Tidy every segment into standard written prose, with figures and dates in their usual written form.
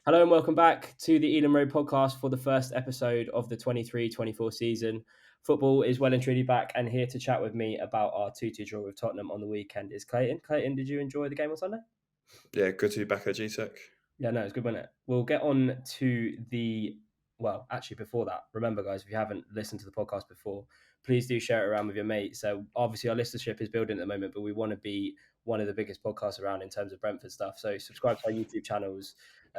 Hello and welcome back to the Elam Road podcast for the first episode of the 23-24 season. Football is well and truly back, and here to chat with me about our 2-2 draw with Tottenham on the weekend is Clayton. Clayton, did you enjoy the game on Sunday? Yeah, good to be back at GTEC. Yeah, no, it's good, wasn't it? We'll get on to actually, before that, remember, guys, if you haven't listened to the podcast before, please do share it around with your mates. So, obviously, our listenership is building at the moment, but we want to be one of the biggest podcasts around in terms of Brentford stuff. So, subscribe to our YouTube channels,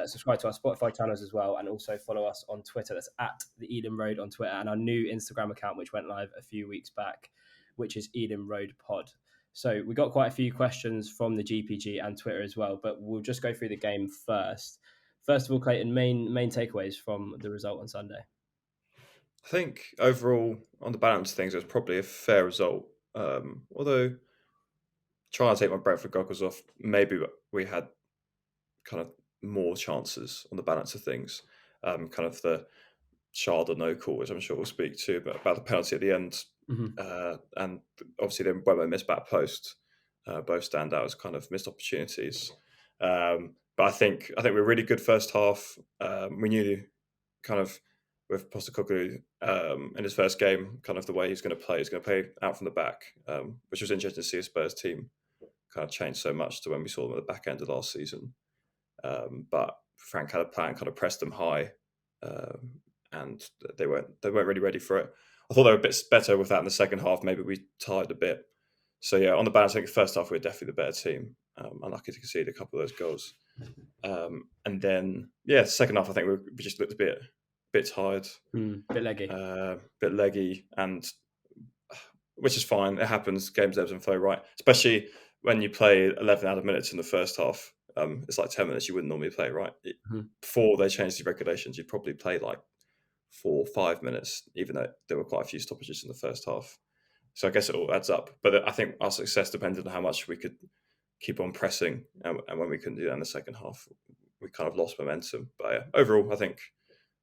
subscribe to our Spotify channels as well, and also follow us on Twitter. That's at the Eden Road on Twitter, and our new Instagram account, which went live a few weeks back, which is Eden Road Pod. So we got quite a few questions from the GPG and Twitter as well, but we'll just go through the game first. First of all, Clayton, main takeaways from the result on Sunday. I think overall, on the balance of things, it was probably a fair result. Although, trying to take my Brentford goggles off, maybe we had kind of more chances on the balance of things. Kind of the Shard or no call, which I'm sure we'll speak to, but about the penalty at the end. Mm-hmm. And obviously, then Webber missed back post. Both stand out as kind of missed opportunities. But I think we were really good first half. We knew kind of with Postecoglou in his first game, kind of the way he's going to play. He's going to play out from the back, which was interesting to see a Spurs team kind of change so much to when we saw them at the back end of last season. But Frank had a plan, kind of pressed them high, and they weren't really ready for it. I thought they were a bit better with that in the second half. Maybe we tired a bit. So yeah, on the balance, I think the first half we were definitely the better team. Unlucky to concede a couple of those goals. And then second half I think we just looked a bit tired, Bit leggy. bit leggy, and which is fine. It happens. Games ebbs and flow, right? Especially when you play 11 out of minutes in the first half. It's like 10 minutes you wouldn't normally play, right? Before they changed the regulations, you'd probably play like 4 or 5 minutes, even though there were quite a few stoppages in the first half. So I guess it all adds up. But I think our success depended on how much we could keep on pressing, and when we couldn't do that in the second half, we kind of lost momentum. But yeah, overall, I think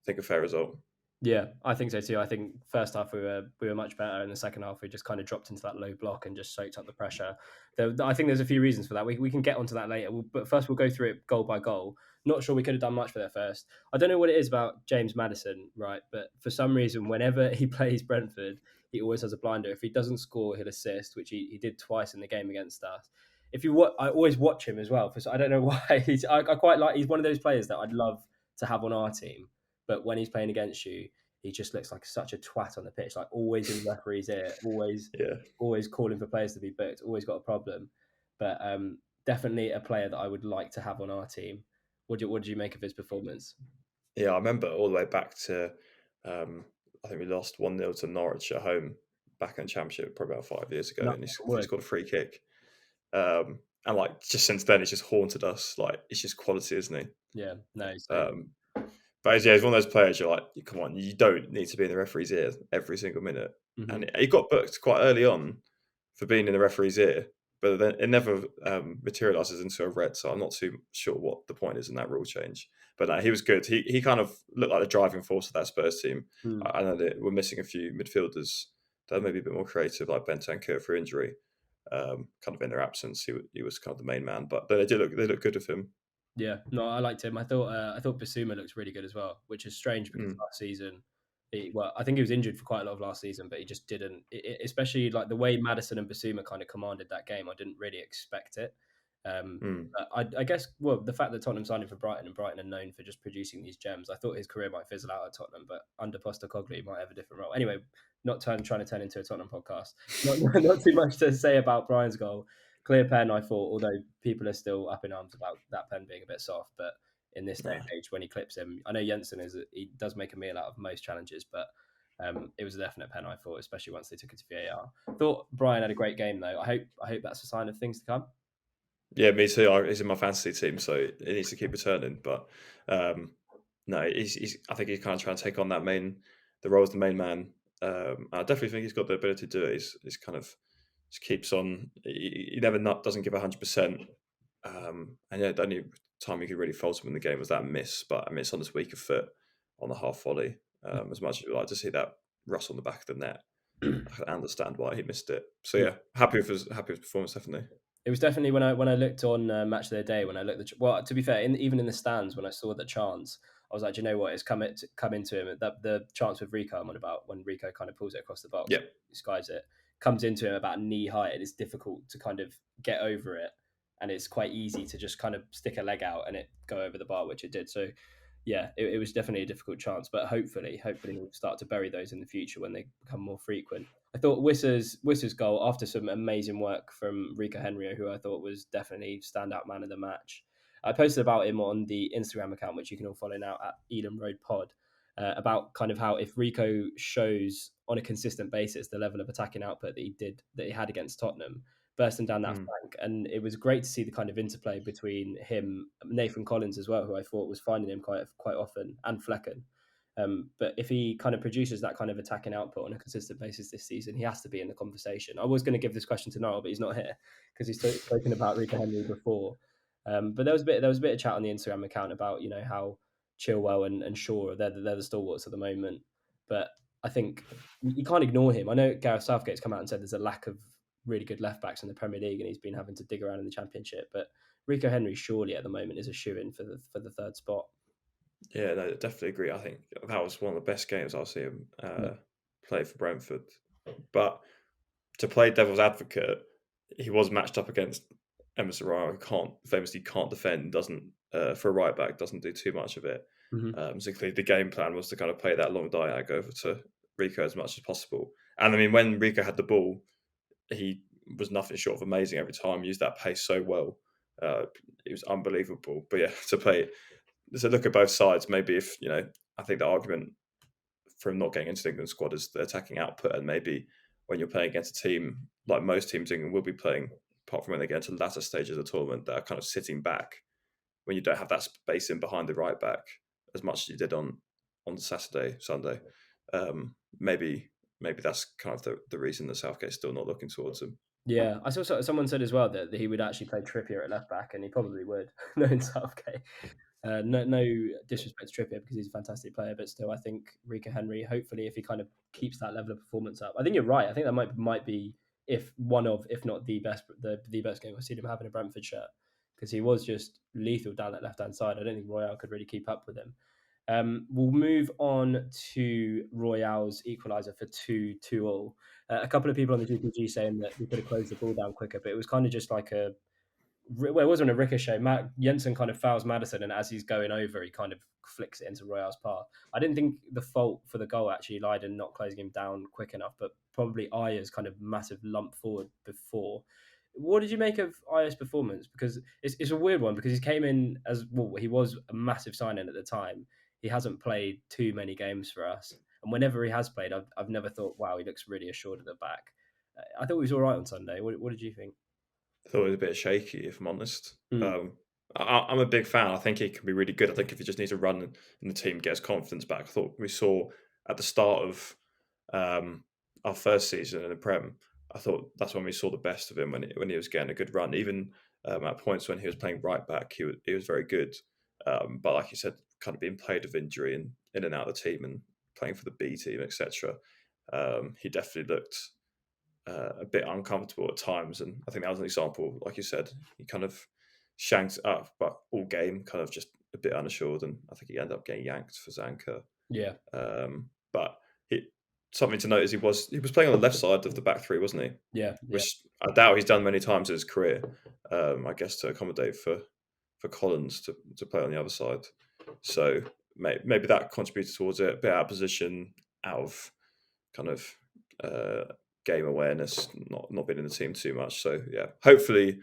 a fair result. Yeah, I think so too. I think first half we were much better. In the second half, we just kind of dropped into that low block and just soaked up the pressure. I think there's a few reasons for that. We can get onto that later. But first, we'll go through it goal by goal. Not sure we could have done much for that first. I don't know what it is about James Maddison, right? But for some reason, whenever he plays Brentford, he always has a blinder. If he doesn't score, he'll assist, which he did twice in the game against us. I always watch him as well. I don't know why. I quite like. He's one of those players that I'd love to have on our team. But when he's playing against you, he just looks like such a twat on the pitch, like always in the referee's ear, always calling for players to be booked, always got a problem. But definitely a player that I would like to have on our team. What did you make of his performance? Yeah, I remember all the way back to I think we lost 1-0 to Norwich at home back in the Championship probably about 5 years ago, No, and he scored a free kick. And like just since then, it's just haunted us. Like it's just quality, isn't he? yeah, no. So, Um, But yeah, he's one of those players you're like, come on, you don't need to be in the referee's ear every single minute. mhm. And he got booked quite early on for being in the referee's ear, but then it never materialises into a red. So I'm not too sure what the point is in that rule change. But no, he was good. He kind of looked like the driving force of that Spurs team. Mm. I know that we're missing a few midfielders that are maybe a bit more creative, like Bentancur for injury. Kind of in their absence, he was kind of the main man. But they look good with him. Yeah, no, I liked him. I thought Basuma looked really good as well, which is strange because Mm. last season, I think he was injured for quite a lot of last season, but he just didn't. Especially like the way Madison and Basuma kind of commanded that game, I didn't really expect it. Mm. But I guess the fact that Tottenham signed him for Brighton and Brighton are known for just producing these gems, I thought his career might fizzle out at Tottenham, but under Postecoglou he might have a different role. Anyway, trying to turn into a Tottenham podcast. Not too much to say about Brian's goal. Clear pen, I thought, although people are still up in arms about that pen being a bit soft. But in this day No. and age, when he clips him, I know Jensen he does make a meal out of most challenges, but it was a definite pen, I thought, especially once they took it to VAR. Thought Brian had a great game though. I hope that's a sign of things to come. Yeah, me too. He's in my fantasy team, so he needs to keep returning. But no, I think he's kind of trying to take on the role as the main man. I definitely think he's got the ability to do it. He's kind of just keeps on. He never doesn't give 100%. And yeah, the only time you could really fault him in the game was that miss, but a miss on his weaker foot on the half volley. As much as we like to see that Russ on the back of the net, I can understand why he missed it. So yeah, happy with his performance, definitely. It was definitely when I looked on Match of the Day, when I looked well, to be fair, even in the stands when I saw the chance, I was like, "Do you know what? It's come into him." That the chance with Rico I'm on about, when Rico kind of pulls it across the box, Yeah, skies it, comes into him about knee height, and it's difficult to kind of get over it, and it's quite easy to just kind of stick a leg out and it go over the bar, which it did. So yeah, it was definitely a difficult chance, but hopefully we'll start to bury those in the future when they become more frequent. I thought Wissa's goal, after some amazing work from Rico Henry, who I thought was definitely standout man of the match. I posted about him on the Instagram account, which you can all follow now at Eden Road Pod, about kind of how if Rico shows on a consistent basis the level of attacking output that he had against Tottenham, bursting down that mm. flank, and it was great to see the kind of interplay between him, Nathan Collins as well, who I thought was finding him quite often, and Flecken. But if he kind of produces that kind of attacking output on a consistent basis this season, he has to be in the conversation. I was going to give this question to Noel, but he's not here because he's spoken about Rico Henry before. But there was a bit of chat on the Instagram account about how Chilwell and Shaw they're the stalwarts at the moment. But I think you can't ignore him. I know Gareth Southgate's come out and said there's a lack of really good left backs in the Premier League, and he's been having to dig around in the Championship. But Rico Henry surely at the moment is a shoe in for the third spot. Yeah, no, definitely agree. I think that was one of the best games I've seen him Yeah. play for Brentford. But to play devil's advocate, he was matched up against Emerson Royal, who famously can't defend, doesn't for a right back, doesn't do too much of it. Mm-hmm. So clearly the game plan was to kind of play that long diag over to Rico as much as possible. And I mean, when Rico had the ball, he was nothing short of amazing every time. Used that pace so well. It was unbelievable. But yeah, to look at both sides, maybe if I think the argument for him not getting into the England squad is the attacking output, and maybe when you're playing against a team like most teams England will be playing, apart from when they get into the latter stages of the tournament, that are kind of sitting back when you don't have that space in behind the right back as much as you did on Saturday, Sunday. Maybe that's kind of the reason that Southgate's still not looking towards him. Yeah, I saw someone said as well that he would actually play Trippier at left back, and he probably would, knowing Southgate. No disrespect to Trippier because he's a fantastic player, but still, I think Rico Henry, hopefully, if he kind of keeps that level of performance up, I think you're right. I think that might be if not the best game I've seen him have in a Brentford shirt, because he was just lethal down that left hand side. I don't think Royale could really keep up with him. We'll move on to Royale's equaliser for 2-2 all. A couple of people on the GPG saying that we could have closed the ball down quicker, but it was kind of just like it wasn't a ricochet. Matt Jensen kind of fouls Madison, and as he's going over, he kind of flicks it into Royale's path. I didn't think the fault for the goal actually lied in not closing him down quick enough, but probably Aya's kind of massive lump forward before. What did you make of Aya's performance? Because it's a weird one, because he came in as well, he was a massive signing at the time. He hasn't played too many games for us, and whenever he has played, I've never thought, wow, he looks really assured at the back. I thought he was all right on Sunday. What did you think? I thought it was a bit shaky, if I'm honest. Mm. I'm a big fan. I think he can be really good. I think if he just needs to run in the team, get his confidence back. I thought we saw at the start of our first season in the Prem, I thought that's when we saw the best of him when he was getting a good run. Even at points when he was playing right back, he was very good. But like you said, kind of being played of injury and in and out of the team and playing for the B team, etc. He definitely looked a bit uncomfortable at times, and I think that was an example. Like you said, he kind of shanked up, but all game kind of just a bit unassured, and I think he ended up getting yanked for Zanka. Yeah. But something to note is he was playing on the left side of the back three, wasn't he? Yeah, yeah, Which I doubt he's done many times in his career. I guess to accommodate for Collins to play on the other side. So maybe that contributed towards it. A bit out of position, out of kind of game awareness, not being in the team too much. So yeah, hopefully,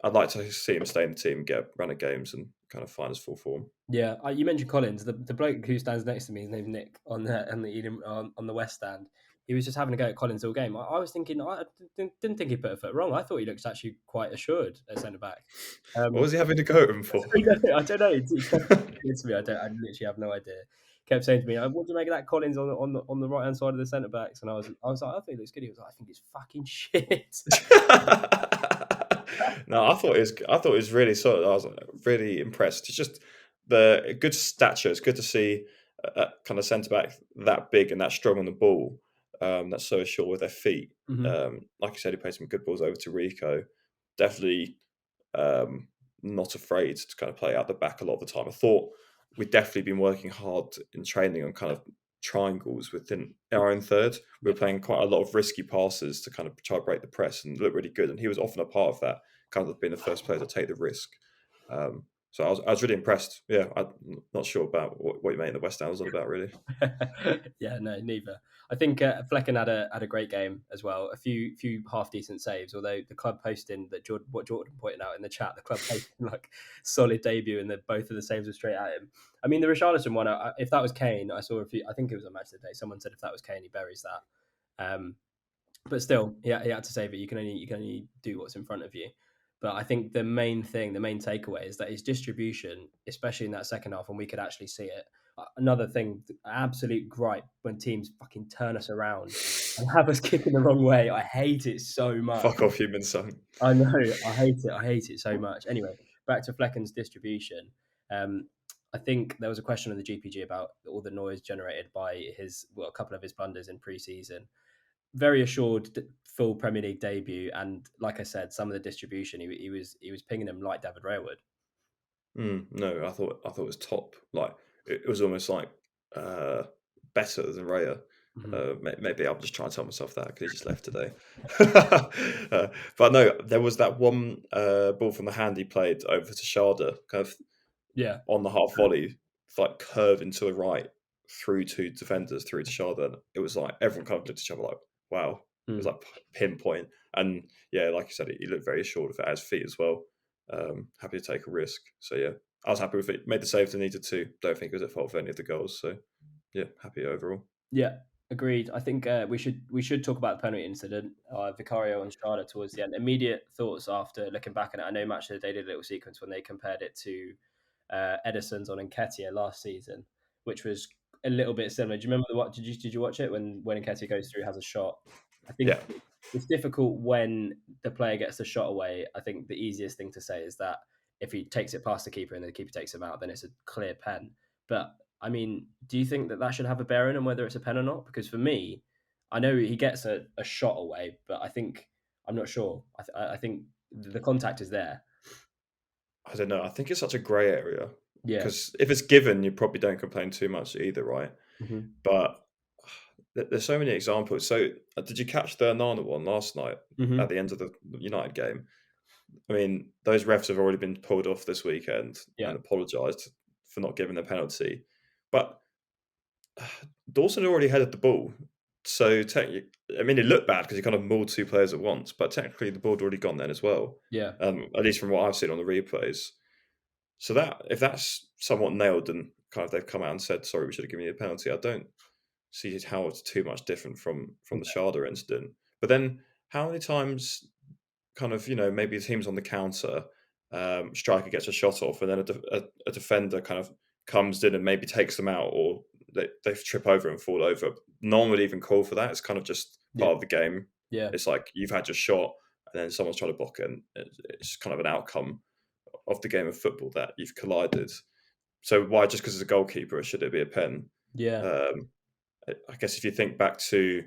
I'd like to see him stay in the team, get a run of games, and kind of find his full form. yeah. You mentioned Collins. The bloke who stands next to me is named Nick on the West Stand. He was just having a go at Collins all game. I was thinking, I didn't think he put a foot wrong. I thought he looked actually quite assured at centre back. What was he having to go at him for? I don't know. He kept saying to me, I literally have no idea. Kept saying to me, "What do you make of that Collins on the right hand side of the centre backs?" And I was like, "I think it looks good." He was like, "I think it's fucking shit." No, I thought it was really solid. I was really impressed. It's just the good stature. It's good to see a kind of centre back that big and that strong on the ball. That's so assured with their feet. Mhm. Like you said, he played some good balls over to Rico. definitely um, not afraid to kind of play out the back a lot of the time. I thought we'd definitely been working hard in training on kind of triangles within our own third. We Yeah. were playing quite a lot of risky passes to kind of try to break the press and look really good. And he was often a part of that, kind of being the first player to take the risk. So I was really impressed. Yeah, I'm not sure about what you made in the West Ham was all about, really. Yeah, no, neither. I think Flecken had a great game as well. A few half decent saves, although the club posting that what Jordan pointed out in the chat, the club posting like solid debut, and that both of the saves were straight at him. I mean, the Richarlison one, if that was Kane, I saw a few. I think it was a match of the day. Someone said if that was Kane, he buries that. But still, he had to save it. You can only do what's in front of you. But I think the main thing, the main takeaway is that his distribution, especially in that second half, when we could actually see it. Another thing, absolute gripe when teams fucking turn us around and have us kicking the wrong way. I hate it so much. Fuck off, human son. I know, I hate it. I hate it so much. Anyway, back to Flecken's distribution. Um, I think there was a question in the GPG about all the noise generated by a couple of his blunders in pre-season. Very assured full Premier League debut, and like I said, some of the distribution he was pinging them like David Raya would. No, I thought it was top. Like it was almost like uh, better than Raya. Mhm. Maybe I'm just trying to tell myself that because he just left today. But no, there was that one ball from the hand he played over to Sharda, kind of Yeah. on the half volley, like curving to the right through two defenders, through to Sharda. It was like everyone kind of looked at each other like, wow. It was Mm. like pinpoint. And yeah, like you said, he looked very assured of it at his feet as well. Happy to take a risk. So yeah, I was happy with it. Made the saves I needed to. Don't think it was at fault for any of the goals. So yeah, happy overall. Yeah, agreed. I think we should talk about the penalty incident. Vicario and Strada towards the end. Immediate thoughts after looking back at it. I know Match of the Day did a little sequence when they compared it to Edison's on Nketiah last season, which was a little bit similar. Do you remember what? Did you watch it when Nketiah goes through has a shot? I think Yeah, it's difficult when the player gets the shot away. I think the easiest thing to say is that if he takes it past the keeper and the keeper takes him out, then it's a clear pen. But I mean, do you think that that should have a bearing on whether it's a pen or not? Because for me, I know he gets a shot away, but I'm not sure. I think the contact is there. I don't know. I think it's such a grey area Yeah. because if it's given, you probably don't complain too much either, right? Hmm. But there's so many examples. So did you catch the Nana one last night at Hmm. the end of the United game? I mean, those refs have already been pulled off this weekend Yeah. and apologised for not giving the penalty. But Dawson had already headed the ball. So, technically, I mean, it looked bad because he kind of mauled two players at once, but technically the ball had already gone then as well, Yeah. at least from what I've seen on the replays. So, that if that's somewhat nailed and kind of they've come out and said, sorry, we should have given you a penalty, I don't see how it's too much different from the Sharda incident. But then, how many times kind of, maybe the team's on the counter, striker gets a shot off, and then a defender kind of comes in and maybe takes them out, or they trip over and fall over. No one would even call for that. It's kind of just Yeah. part of the game. Yeah. It's like you've had your shot, and then someone's trying to block it, and it's kind of an outcome of the game of football that you've collided. So why just because it's a goalkeeper should it be a pen? Yeah. Um, I guess if you think back to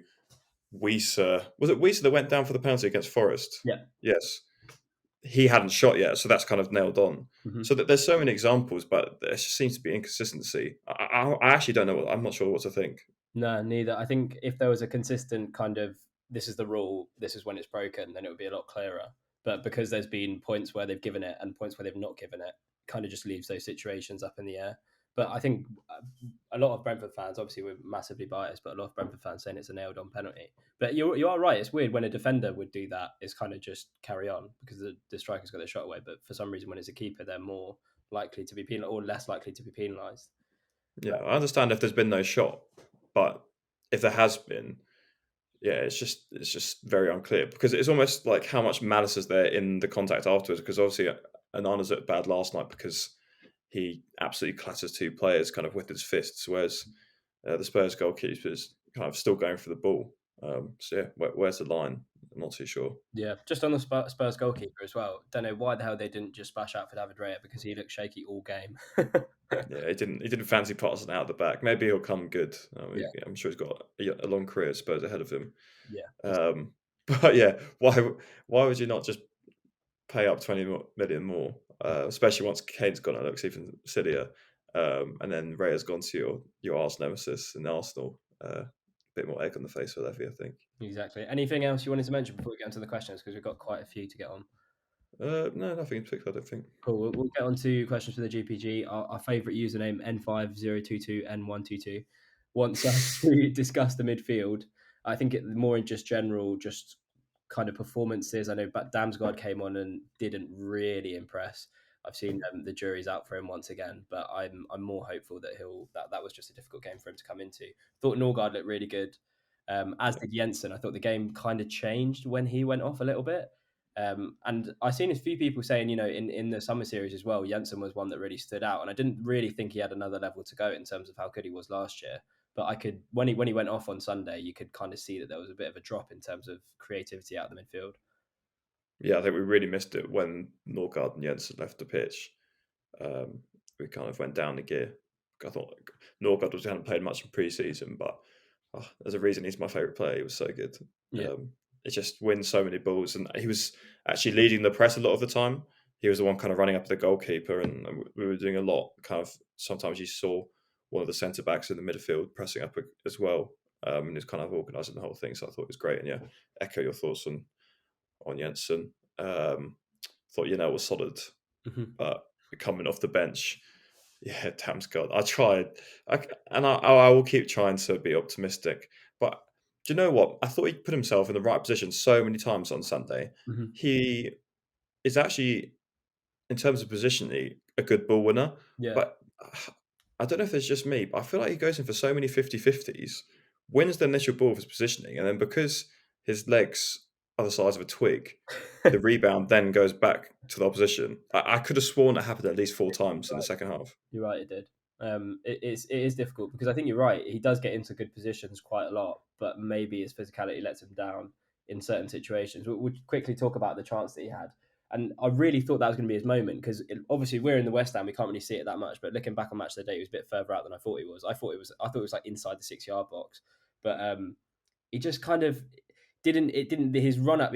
Weiser, was it Weiser that went down for the penalty against Forest? Yeah. Yes, he hadn't shot yet, so that's kind of nailed on. Hmm. So that there's so many examples, but there just seems to be inconsistency. I actually don't know. I'm not sure what to think. No, neither. I think if there was a consistent kind of this is the rule, this is when it's broken, then it would be a lot clearer. But because there's been points where they've given it and points where they've not given it, kind of just leaves those situations up in the air. But I think a lot of Brentford fans, obviously we're massively biased, but a lot of Brentford fans saying it's a nailed on penalty. But you are right. It's weird when a defender would do that. It's kind of just carry on because the striker's got their shot away. But for some reason, when it's a keeper, they're more likely to be penalised or less likely to be penalised. Yeah, I understand if there's been no shot, but if there has been, yeah, it's just very unclear because it's almost like how much malice is there in the contact afterwards. Because obviously, Anana's looked bad last night because he absolutely clatters two players kind of with his fists, whereas the Spurs goalkeeper is kind of still going for the ball. So yeah, where's the line? I'm not too sure. Yeah, just on the Spurs goalkeeper as well. Don't know why the hell they didn't just splash out for David Raya because he looked shaky all game. Yeah, he didn't fancy passing out the back. Maybe he'll come good. Yeah, I'm sure he's got a long career, I suppose, ahead of him. yeah. Um, but yeah, why would you not just? pay up 20 million more, especially once Kane's gone. It looks even sillier. And then Raya's gone to your arch nemesis in Arsenal. Bit more egg on the face for Levy, I think. Exactly. Anything else you wanted to mention before we get into the questions? Because we've got quite a few to get on. No, nothing in particular, I don't think. Cool. We'll get on to questions for the GPG. Our favourite username, N5022N122, wants us to discuss the midfield. I think more in just general, just kind of performances. I know Damsgaard came on and didn't really impress. I've seen the jury's out for him once again, but I'm more hopeful that that was just a difficult game for him to come into. Thought Norgard looked really good, as Yeah. did Jensen. I thought the game kind of changed when he went off a little bit. And I've seen a few people saying, in the summer series as well, Jensen was one that really stood out. And I didn't really think he had another level to go in terms of how good he was last year. But I could, when he went off on Sunday, you could kind of see that there was a bit of a drop in terms of creativity out of the midfield. Yeah, I think we really missed it when Norgard and Jensen left the pitch. We kind of went down a gear. I thought Norgard hadn't played much in pre-season, but there's a reason he's my favourite player. He was so good. Yeah. It just wins so many balls, and he was actually leading the press a lot of the time. He was the one kind of running up to the goalkeeper, and we were doing a lot. Kind of sometimes you saw one of the centre backs in the midfield pressing up as well, and he was kind of organising the whole thing. So I thought it was great. And yeah, echo your thoughts on Jensen. Thought was solid, Mm-hmm. but coming off the bench, yeah, Damsgaard. I tried, I will keep trying to be optimistic. But do you know what? I thought he put himself in the right position so many times on Sunday. Mm-hmm. He is actually, in terms of positioning, a good ball winner. Yeah. But I don't know if it's just me, but I feel like he goes in for so many 50-50s, wins the initial ball of his positioning, and then because his legs are the size of a twig, the rebound then goes back to the opposition. I could have sworn that happened at least 4 times in the second half. You're right, it did. It is difficult because I think you're right. He does get into good positions quite a lot, but maybe his physicality lets him down in certain situations. We'll quickly talk about the chance that he had, and I really thought that was going to be his moment because obviously we're in the West Ham, we can't really see it that much. But looking back on match of the day, he was a bit further out than I thought he was. I thought it was like inside the 6 yard box, but he just kind of didn't his run up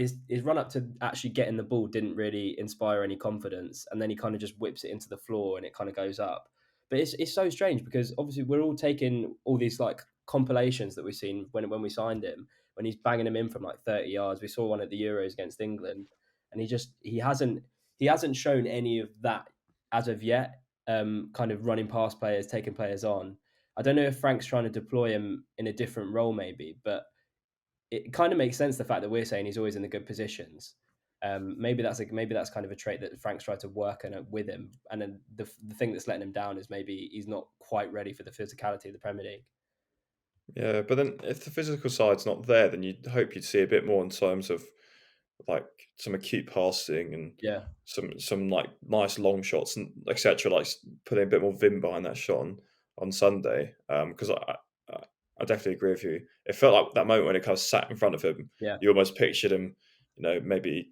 to actually getting the ball didn't really inspire any confidence, and then he kind of just whips it into the floor and it kind of goes up. But it's so strange because obviously we're all taking all these like compilations that we've seen when we signed him, when he's banging him in from like 30 yards. We saw one at the Euros against England, and he hasn't shown any of that as of yet. Kind of running past players, taking players on. I don't know if Frank's trying to deploy him in a different role, maybe, but it kind of makes sense the fact that we're saying he's always in the good positions. Maybe that's kind of a trait that Frank's tried to work on with him, and then the thing that's letting him down is maybe he's not quite ready for the physicality of the Premier League. Yeah, but then if the physical side's not there, then you'd hope you'd see a bit more in terms of like some acute passing and Yeah, some like nice long shots and etc. Like putting a bit more vim behind that shot on Sunday. Because I I definitely agree with you. It felt like that moment when it kind of sat in front of him. yeah. You almost pictured him, maybe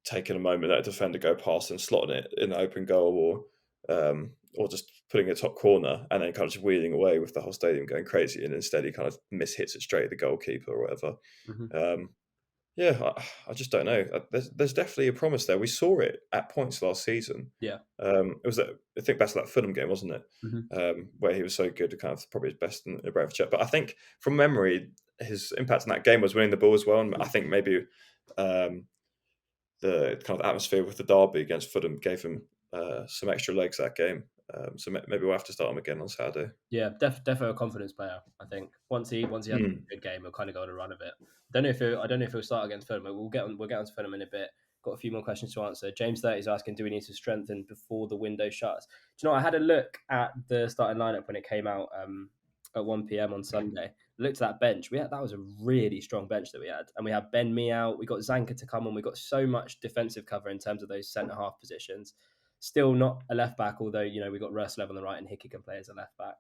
taking a moment, let a defender go past and slotting it in the open goal, or just putting a top corner and then kind of just wheeling away with the whole stadium going crazy. And instead, he kind of mishits it straight at the goalkeeper or whatever. Hmm. Um, yeah, I just don't know. There's definitely a promise there. We saw it at points last season. Yeah. It was I think that's that Fulham game, wasn't it? Hmm. Where he was so good, kind of probably his best in the Brentford. But I think from memory, his impact in that game was winning the ball as well. And I think maybe um, the kind of atmosphere with the derby against Fulham gave him some extra legs that game. So maybe we'll have to start him again on Saturday. Yeah, definitely a confidence player. I think once he has Mm, a good game, he'll kind of go on a run of it. I don't know if he'll start against Fulham. We'll get on to Fulham in a bit. Got a few more questions to answer. James 30 is asking, do we need to strengthen before the window shuts? Do you know? I had a look at the starting lineup when it came out at 1 p.m. on Sunday. Looked at that bench. That was a really strong bench that we had, and we had Ben Mee out. We got Zanka to come on. We got so much defensive cover in terms of those centre half positions. Still not a left back, although we got Russell on the right and Hickey can play as a left back.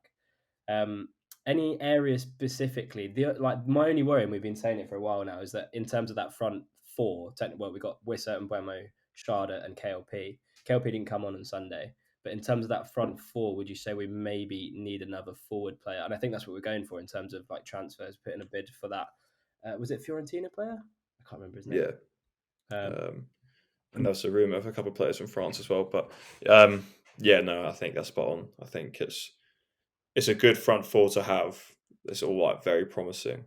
Um, any area specifically? Like my only worry, and we've been saying it for a while now, is that in terms of that front four, well, we got Wissa and Buemo, Sharda, and KLP. KLP didn't come on Sunday, but in terms of that front four, would you say we maybe need another forward player? And I think that's what we're going for in terms of like transfers, putting a bid for that. Was it Fiorentina player? I can't remember his name. yeah. Um, Um, And there was a rumor of a couple of players from France as well. But yeah, no, I think that's spot on. I think it's a good front four to have. It's all like very promising.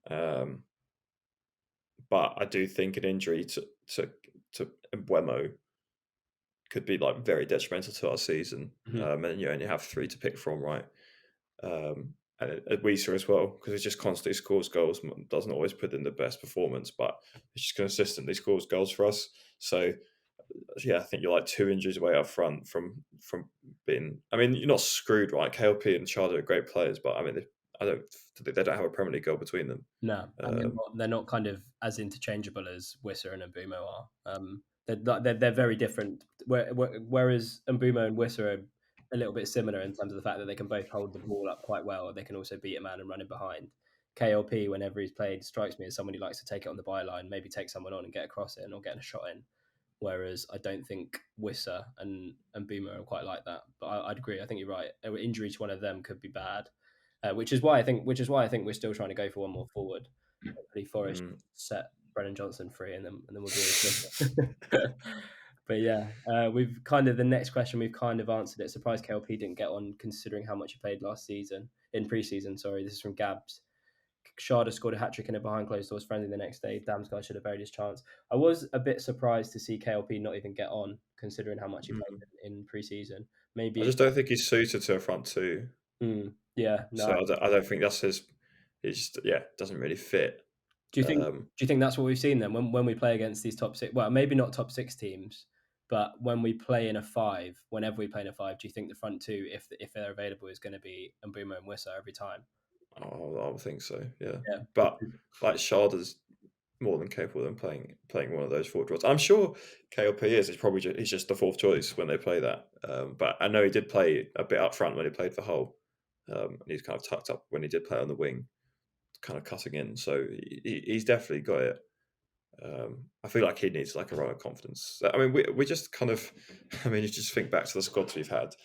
Um, but I do think an injury to Mbeumo could be like very detrimental to our season. Mhm. And you only have three to pick from, right? And at Weezer as well, because he just constantly scores goals. Doesn't always put in the best performance, but he just consistently scores goals for us. So yeah, I think you're like 2 injuries away up front from being. I mean, you're not screwed, right? KLP and Chad are great players, but I mean, they don't have a Premier League goal between them. No, and Um, they're not kind of as interchangeable as Wissa and Mbumo are. They're very different. Whereas Mbumo and Wissa are a little bit similar in terms of the fact that they can both hold the ball up quite well. They can also beat a man and run in behind. KLP, whenever he's played, strikes me as someone who likes to take it on the byline, maybe take someone on and get a cross in or get a shot in. Whereas I don't think Wissa and Boomer are quite like that. But I'd agree. I think you're right. An injury to one of them could be bad, which is why I think we're still trying to go for one more forward. Hopefully, Forest mm. set Brennan Johnson free, and then we'll be all good. But yeah, we've kind of the next question we've kind of answered it. Surprised KLP didn't get on considering how much he played last season in preseason. Sorry, this is from Gabs. Sharda scored a hat trick in a behind closed doors friendly the next day. Damsgaard should have buried his chance. I was a bit surprised to see KLP not even get on, considering how much he played Mm. in pre-season. I Maybe, just don't think he's suited to a front two. yeah, no. So I don't think that's his. He just doesn't really fit. Do you think? Um, Do you think that's what we've seen then when we play against these top six? Well, maybe not top six teams, but when we play in a five, whenever we play in a five, do you think the front two, if they're available, is going to be Mbumo and Wissa every time? I would think so. Yeah, Yeah, but like Sharda's more than capable of playing one of those forward roles. I'm sure KLP is. He's just the fourth choice when they play that. But I know he did play a bit up front when he played for Hull. And he's kind of tucked up when he did play on the wing, kind of cutting in. So he's definitely got it. I feel like he needs like a run of confidence. I mean, we just kind of, I mean, you just think back to the squads we've had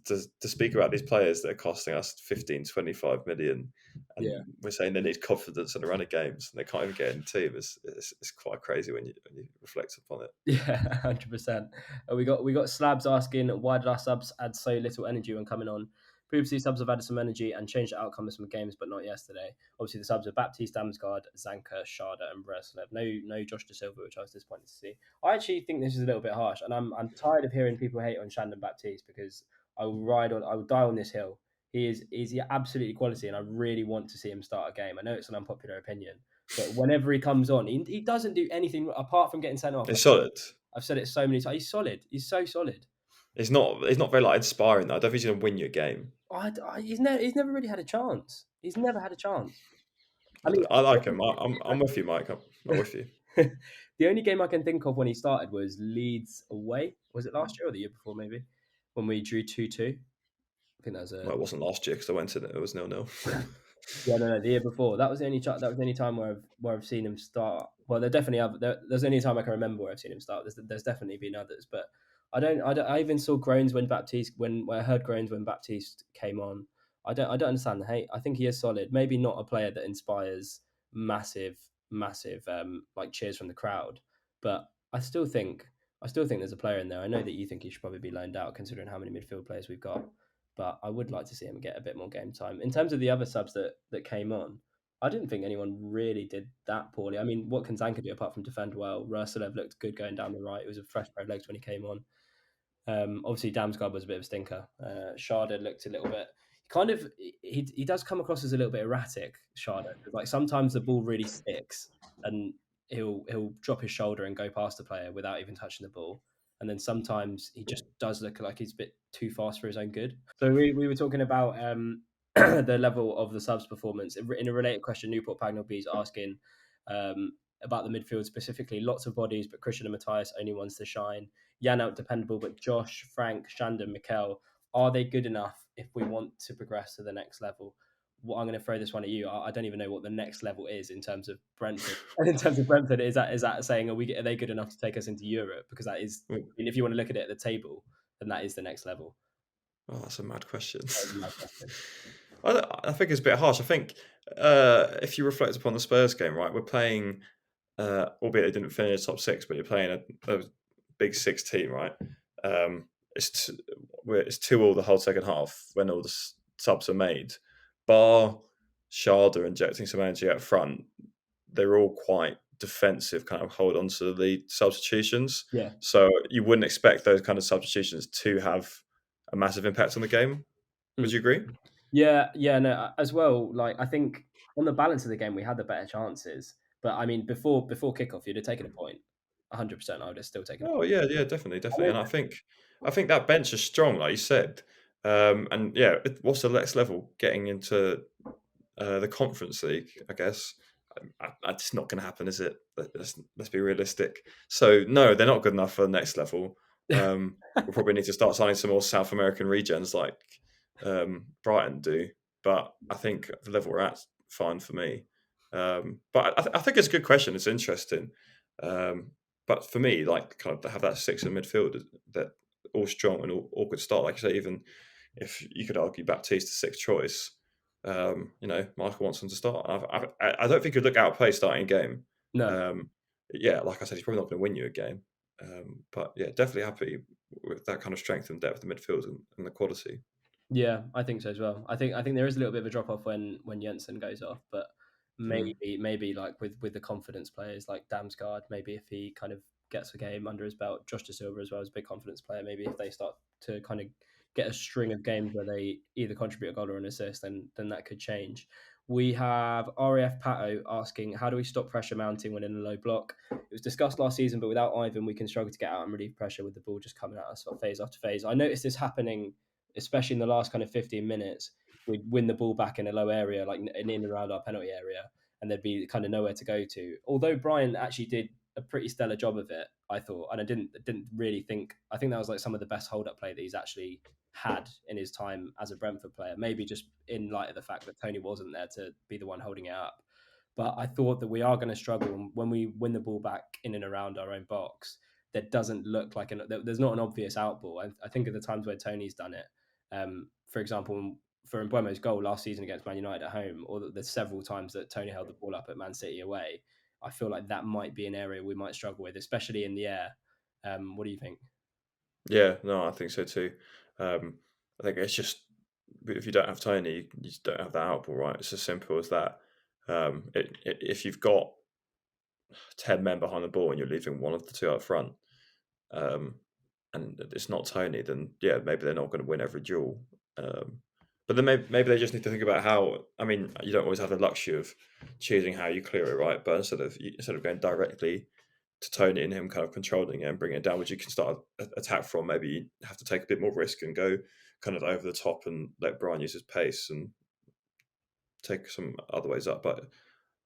to speak about these players that are costing us 15, 25 million, and yeah. we're saying they need confidence and a run of games, and they can't even get in the team. It's quite crazy when you reflect upon it. Yeah, 100%. We got Slabs asking why did our subs add so little energy when coming on? Previously, subs have added some energy and changed the outcome of some games, but not yesterday. Obviously, the subs are Baptiste, Damsgaard, Zanka, Sharda, and Breslev. No Josh De Silva, which I was disappointed to see. I actually think this is a little bit harsh, and I'm tired of hearing people hate on Shandon Baptiste because I will die on this hill. He's absolutely quality, and I really want to see him start a game. I know it's an unpopular opinion, but whenever he comes on, he doesn't do anything apart from getting sent off. It's solid. I've said it so many times. He's solid. He's so solid. It's not very like inspiring though. I don't think he's gonna win you a game. He's never really had a chance. He's never had a chance. I mean, I like him. I'm with you, Mike. I'm with you. the only game I can think of when he started was Leeds away. Was it last year or the year before? Maybe when we drew 2-2. I think that was a Well, it wasn't last year because I went in it. It was 0-0. Yeah, no, the year before. That was the only that was the only time where I've seen him start. Well, there definitely have. There's the only time I can remember where I've seen him start. There's definitely been others, but I even saw groans when I heard groans when Baptiste came on. I don't understand the hate. I think he is solid. Maybe not a player that inspires massive like cheers from the crowd, but I still think there's a player in there. I know that you think he should probably be loaned out considering how many midfield players we've got, but I would like to see him get a bit more game time. In terms of the other subs that came on, I didn't think anyone really did that poorly. I mean, what can Zanka do apart from defend well? Russell looked good going down the right. It was a fresh pair of legs when he came on. Obviously, Damsgaard was a bit of a stinker. Sharda looked a little bit kind of he does come across as a little bit erratic. Sharda, like sometimes the ball really sticks and he'll drop his shoulder and go past the player without even touching the ball. And then sometimes he just does look like he's a bit too fast for his own good. So we were talking about the level of the subs performance. In a related question, Newport Pagnell B is asking about the midfield specifically. Lots of bodies, but Christian and Matthias only ones to shine. Jan out dependable, but Josh, Frank, Shandon, Mikel, are they good enough if we want to progress to the next level? Well, I'm going to throw this one at you. I don't even know what the next level is in terms of Brentford. And in terms of Brentford, is that saying are they good enough to take us into Europe? Because that is, I mean, if you want to look at it at the table, then that is the next level. Oh, that's a mad question. That is my question. I think it's a bit harsh. I think if you reflect upon the Spurs game, right, we're playing albeit they didn't finish top six, but you're playing a big six team, right? Um, it's 2-2 the whole second half when all the subs are made. Bar Sharda injecting some energy up front, they're all quite defensive, kind of hold on to the lead substitutions. Yeah. So you wouldn't expect those kind of substitutions to have a massive impact on the game. Would Mm. you agree? Yeah, no, as well. Like I think on the balance of the game, we had the better chances. But I mean, before kickoff, you'd have taken a point. 100%, I would have still taken a Oh point. yeah, yeah, definitely, I definitely. know, And I think that bench is strong, like you said. And yeah, what's the next level? Getting into the Conference League, I guess. It's not going to happen, is it? Let's be realistic. So no, they're not good enough for the next level. We'll probably need to start signing some more South American regions like Brighton do. But I think the level we're at, fine for me. But I think it's a good question. It's interesting. Um, but for me, like kind of to have that six in midfield that all strong and all could start. Like you say, even if you could argue Baptiste's sixth choice, Michael wants him to start. I don't think he'd look outplayed starting a game. no. Um, yeah, like I said, he's probably not going to win you a game. But yeah, definitely happy with that kind of strength and depth of midfield and the quality. Yeah, I think so as well. I think there is a little bit of a drop off when Jensen goes off, but Mm. maybe like with the confidence players like Damsgaard, maybe if he kind of gets a game under his belt, Josh De Silva as well as a big confidence player, maybe if they start to kind of get a string of games where they either contribute a goal or an assist, then that could change. We have RAF Pato asking, how do we stop pressure mounting when in a low block? It was discussed last season, but without Ivan, we can struggle to get out and relieve pressure with the ball just coming at us phase after phase. I noticed this happening especially in the last kind of 15 minutes, we'd win the ball back in a low area, like in and around our penalty area, and there'd be kind of nowhere to go to. Although Brian actually did a pretty stellar job of it, I thought, and I didn't really think. I think that was like some of the best hold up play that he's actually had in his time as a Brentford player. Maybe just in light of the fact that Tony wasn't there to be the one holding it up. But I thought that we are going to struggle when we win the ball back in and around our own box. There doesn't look like there's not an obvious outball. I think of the times where Tony's done it, for example, for Mbuemo's goal last season against Man United at home, or there's several times that Tony held the ball up at Man City away. I feel like that might be an area we might struggle with, especially in the air. What do you think? Yeah, no, I think so too. I think it's just if you don't have Tony, you just don't have that output, right? It's as simple as that. If you've got 10 men behind the ball and you're leaving one of the two up front, um, and it's not Tony, then yeah, maybe they're not going to win every duel. Um, but then maybe they just need to think about how. I mean, you don't always have the luxury of choosing how you clear it, right? But instead of going directly to Tony and him kind of controlling it and bringing it down, which you can start attack from, maybe you have to take a bit more risk and go kind of over the top and let Brian use his pace and take some other ways up. But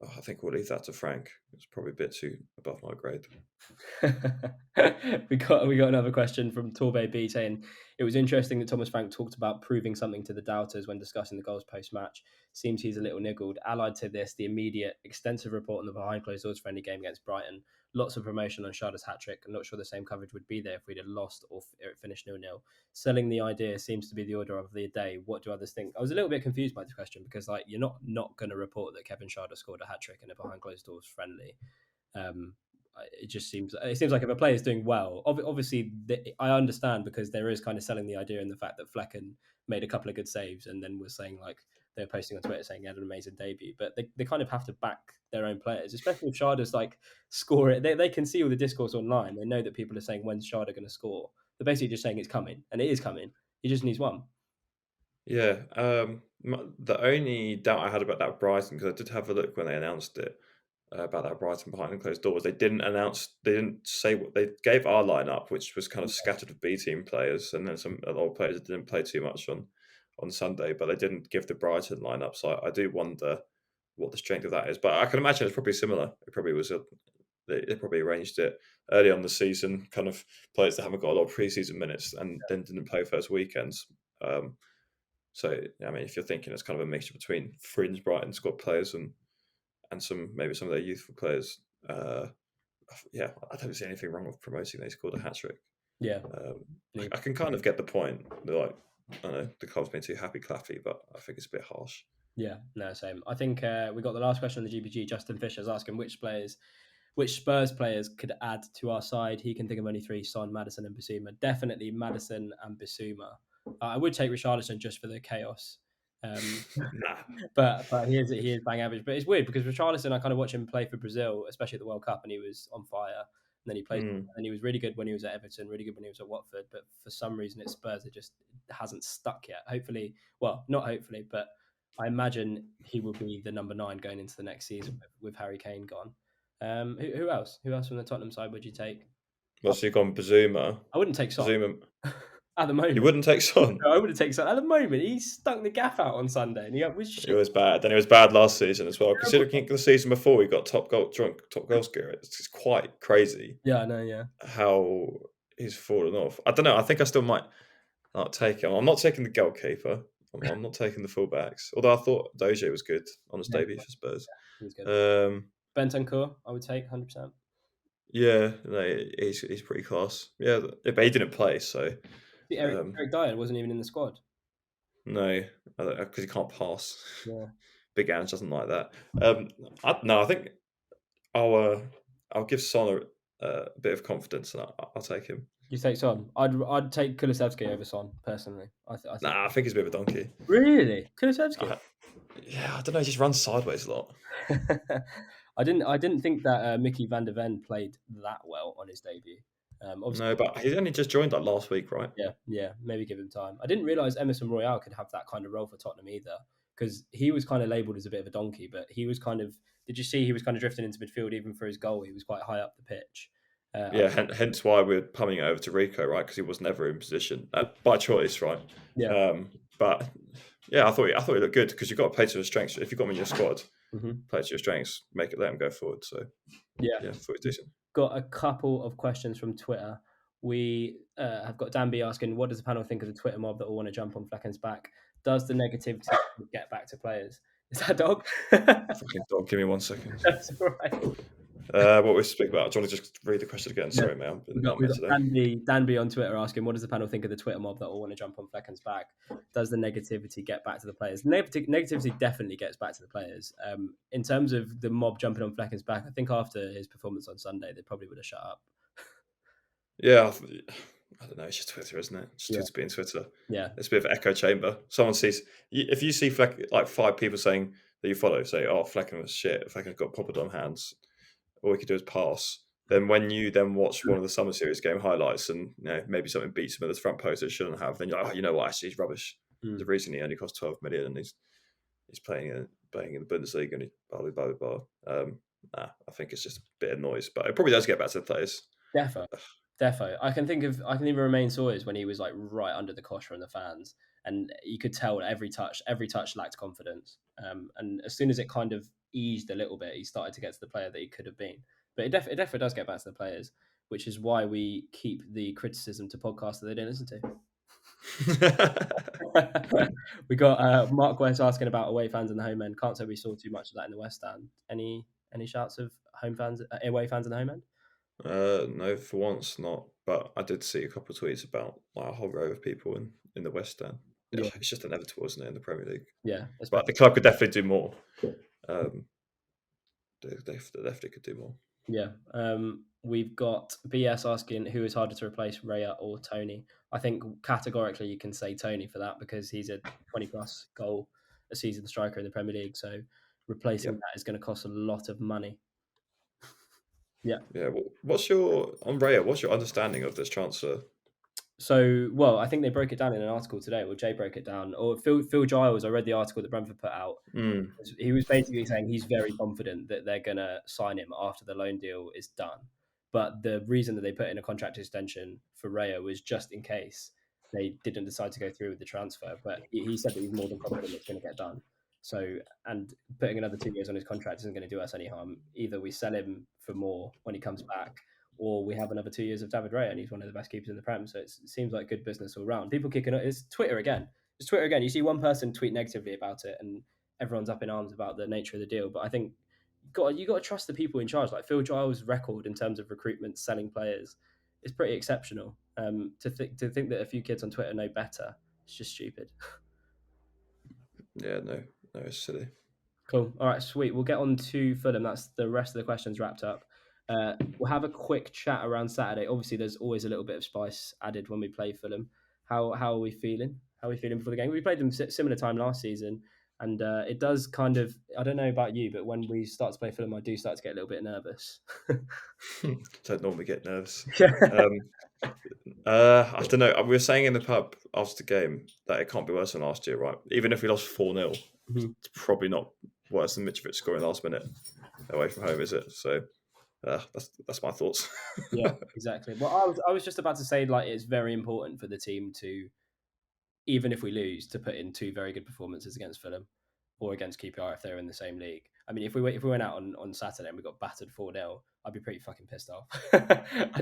I think we'll leave that to Frank. It's probably a bit too above my grade. We got another question from Torbe B saying it was interesting that Thomas Frank talked about proving something to the doubters when discussing the goals post match. Seems he's a little niggled. Allied to this, the immediate extensive report on the behind closed doors friendly game against Brighton. Lots of promotion on Sharda's hat trick. I'm not sure the same coverage would be there if we'd have lost or it finished 0-0. Selling the idea seems to be the order of the day. What do others think? I was a little bit confused by this question because like you're not going to report that Kevin Sharda scored a hat trick in a behind closed doors friendly. Um, it seems like if a player is doing well, obviously I understand because there is kind of selling the idea in the fact that Flecken made a couple of good saves and then was saying like they're posting on Twitter saying he had an amazing debut, but they kind of have to back their own players, especially if Sharda's like score it. They can see all the discourse online. They know that people are saying when's Sharda going to score. They're basically just saying it's coming, and it is coming. He just needs one. Yeah, the only doubt I had about that Brighton, because I did have a look when they announced it about that Brighton behind the closed doors. They didn't say what they gave our lineup, which was kind of scattered of B team players, and then a lot of players that didn't play too much on Sunday, but they didn't give the Brighton lineup. So I do wonder what the strength of that is. But I can imagine it's probably similar. It probably was they probably arranged it early on the season, kind of players that haven't got a lot of preseason minutes and then didn't play first weekends. So I mean, if you're thinking it's kind of a mixture between fringe Brighton squad players and maybe some of their youthful players, yeah, I don't see anything wrong with promoting they scored a hat trick. Yeah, I can kind of get the point. They're like, I don't know, the club's been too happy clappy, but I think it's a bit harsh. yeah, no, same. I think we got the last question on the GPG. Justin Fisher's asking which players which Spurs players could add to our side. He can think of only three: Son, Madison, and Basuma. Definitely Madison and Basuma. I would take Richarlison just for the chaos. Nah. But he is bang average. But it's weird because Richarlison, I kind of watch him play for Brazil, especially at the World Cup, and he was on fire. And then he played, Mm. and he was really good when he was at Everton, really good when he was at Watford. But for some reason, at Spurs, it just hasn't stuck yet. Hopefully, well, not hopefully, but I imagine he will be the number 9 going into the next season with Harry Kane gone. Who else? Who else from the Tottenham side would you take? Well, so you've gone Bazuma. I wouldn't take Son Bazuma. at the You moment. wouldn't take Son. No, I wouldn't take Son at the moment. He stunk the gaff out on Sunday, and he was It shit. was bad. Then it was bad last season as well. Terrible. Considering the season before he got top goal scorer, it's quite crazy Yeah, I know. Yeah, how he's fallen off. I don't know. I think I still might not take him. I'm not taking the goalkeeper. I'm not taking the fullbacks. Although I thought Dozier was good on his yeah, debut for Spurs. he was good. Um, Bentancur, I would take 100%. yeah, no, he's pretty class. Yeah, but he didn't play, so um, Eric Dyer wasn't even in the squad. no, because he can't pass. Yeah, Big Ange doesn't like that. No, I think I'll give Son a bit of confidence, and I'll take him. you take Son. I'd take Kulusevski over Son personally. I think Nah, I think he's a bit of a donkey. really Kulusevski. Yeah, I don't know. He just runs sideways a lot. I didn't think that Mickey van der Ven played that well on his debut. Obviously, No, but he's only just joined like last week, right? yeah, maybe give him time. I didn't realize Emerson Royale could have that kind of role for Tottenham either, because he was kind of labelled as a bit of a donkey, but he was kind of. Did you see he was kind of drifting into midfield even for his goal? He was quite high up the pitch. Yeah, hence why we're pumping it over to Rico, right? Because he was never in position by choice, right? Yeah. But yeah, I thought he looked good because you've got to play to his strengths. If you've got him in your squad, Mm-hmm. play to your strengths, let him go forward. So Yeah, I thought he was decent. got a couple of questions from Twitter. We have got Dan B asking, what does the panel think of the Twitter mob that all want to jump on Flecken's back? Does the negativity get back to players? Is that a dog? Fucking dog, give me 1 second. That's all right. What we speak about? Do you want to just read the question again? Yeah. Sorry, man. We got Dan B on Twitter asking, what does the panel think of the Twitter mob that all want to jump on Flecken's back? Does the negativity get back to the players? Negativity definitely gets back to the players. In terms of the mob jumping on Flecken's back, I think after his performance on Sunday, they probably would have shut up. Yeah, I don't know. It's just Twitter, isn't it? Just Twitter being Twitter. Yeah, it's a bit of an echo chamber. Someone sees if you see like 5 people saying that you follow say, "Oh, Flecken was shit. Flecken's got poppadom hands. All we could do is pass." Then when you then watch one of the Summer Series game highlights and maybe something beats him at the front post it shouldn't have, then you're like, oh, you know what? Actually, he's rubbish. The reason he only cost 12 million and he's playing in the Bundesliga and he blah blah blah blah. I think it's just a bit of noise, but it probably does get back to the players. Defo. I can even remain Sawyers when he was like right under the cosh from the fans, and you could tell every touch lacked confidence. And as soon as it kind of eased a little bit, he started to get to the player that he could have been. But it definitely does get back to the players, which is why we keep the criticism to podcasts that they don't listen to. We got Mark West asking about away fans and the home end. Can't say we saw too much of that in the West Stand. Any shouts of home fans, away fans in the home end? No, for once not. But I did see a couple of tweets about like a whole row of people in the West Stand. Yeah, it's just inevitable, isn't it, in the Premier League? Yeah, but the club could definitely do more. They definitely could do more. Yeah. We've got BS asking who is harder to replace, Raya or Tony. I think categorically you can say Tony for that because he's a 20-plus goal a season striker in the Premier League. So replacing that is going to cost a lot of money. Yeah. Yeah. Well, what's your understanding of this transfer? So, well, I think they broke it down in an article today. Well, Jay broke it down. Or Phil Giles, I read the article that Brentford put out. He was basically saying he's very confident that they're going to sign him after the loan deal is done. But the reason that they put in a contract extension for Raya was just in case they didn't decide to go through with the transfer. But he said that he's more than confident it's going to get done. So, and putting another 2 years on his contract isn't going to do us any harm. Either we sell him for more when he comes back, or we have another 2 years of David Raya, and he's one of the best keepers in the Prem. So it seems like good business all round. People kicking it. It's Twitter again. It's Twitter again. You see one person tweet negatively about it, and everyone's up in arms about the nature of the deal. But I think you got to trust the people in charge. Like Phil Giles' record in terms of recruitment, selling players, is pretty exceptional. To think that a few kids on Twitter know better, it's just stupid. Yeah, no, it's silly. Cool. All right, sweet. We'll get on to Fulham. That's the rest of the questions wrapped up. We'll have a quick chat around Saturday. Obviously, there's always a little bit of spice added when we play Fulham. How are we feeling? How are we feeling before the game? We played them similar time last season, and it does kind of. I don't know about you, but when we start to play Fulham, I do start to get a little bit nervous. Don't normally get nervous. Yeah. Um, I don't know. We were saying in the pub after the game that it can't be worse than last year, right? Even if we lost 4-0, Mhm. it's probably not worse than Mitrovic scoring last minute away from home, is it? So that's my thoughts. Yeah, exactly. Well, I was just about to say like it's very important for the team to, even if we lose, to put in two very good performances against Fulham or against QPR if they're in the same league. I mean, if we went out on Saturday and we got battered 4-0, I'd be pretty fucking pissed off. I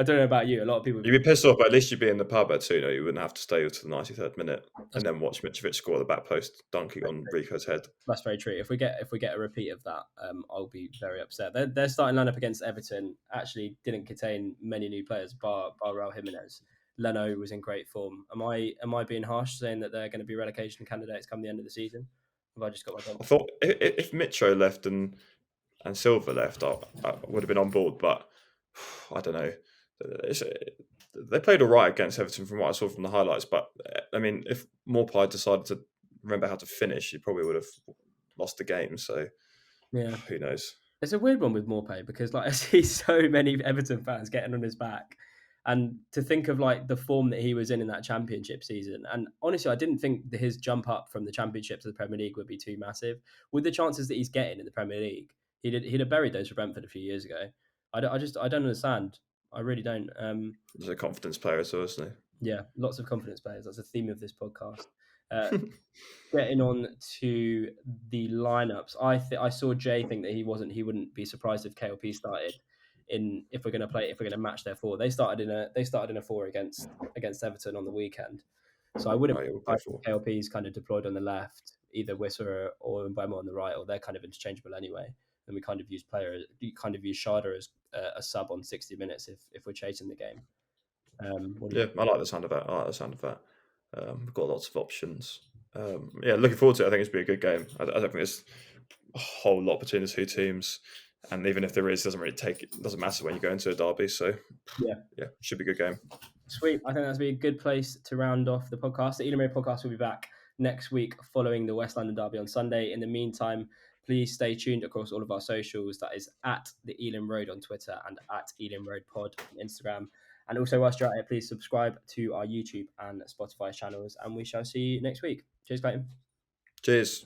don't know about you. A lot of people would You'd be. be pissed off, but at least you'd be in the pub at 2-0. You wouldn't have to stay to the 93rd minute That's, and then watch Mitrovic score the back post, dunking on Rico's head. that's very true. If we get a repeat of that, I'll be very upset. Their starting lineup against Everton actually didn't contain many new players, bar Raul Jimenez. Leno was in great form. Am I being harsh saying that they're going to be relegation candidates come the end of the season? Have I just got my dump? I thought if Mitro left and Silva left, I would have been on board, but I don't know. It's, they played all right against Everton from what I saw from the highlights, but I mean, if Morpie decided to remember how to finish, he probably would have lost the game. So Yeah. who knows? It's a weird one with Morpay because like I see so many Everton fans getting on his back, and to think of like the form that he was in that Championship season, and honestly, I didn't think that his jump up from the Championship to the Premier League would be too massive. With the chances that he's getting in the Premier League, he'd have buried those for Brentford a few years ago. I don't understand. I really don't. He's a confidence player as well, isn't Yeah, lots of confidence players. That's a theme of this podcast. Uh, he? Getting on to the lineups, I saw Jay think that he wouldn't be surprised if KLP started in if we're going to play if we're going to match their four. They started in a four against Everton on the weekend, so I wouldn't Oh, be yeah, we'll play surprised for. if KLP is kind of deployed on the left, either Wissa or Mbemo on the right, or they're kind of interchangeable anyway. And we kind of use Sharda as a sub on 60 minutes if we're chasing the game. What do you Yeah, think? I like the sound of that. I like the sound of that. We've got lots of options. Yeah, looking forward to it. I think it's going to be a good game. I don't think there's a whole lot between the two teams, and even if there is, it doesn't matter when you go into a derby. So Yeah. yeah, should be a good game. Sweet. I think that's be a good place to round off the podcast. The Ealing Road podcast will be back next week following the West London Derby on Sunday. In the meantime, please stay tuned across all of our socials. That is at the Ealing Road on Twitter and at Ealing Road Pod on Instagram. And also, whilst you're out here, please subscribe to our YouTube and Spotify channels. And we shall see you next week. Cheers, Clayton. Cheers.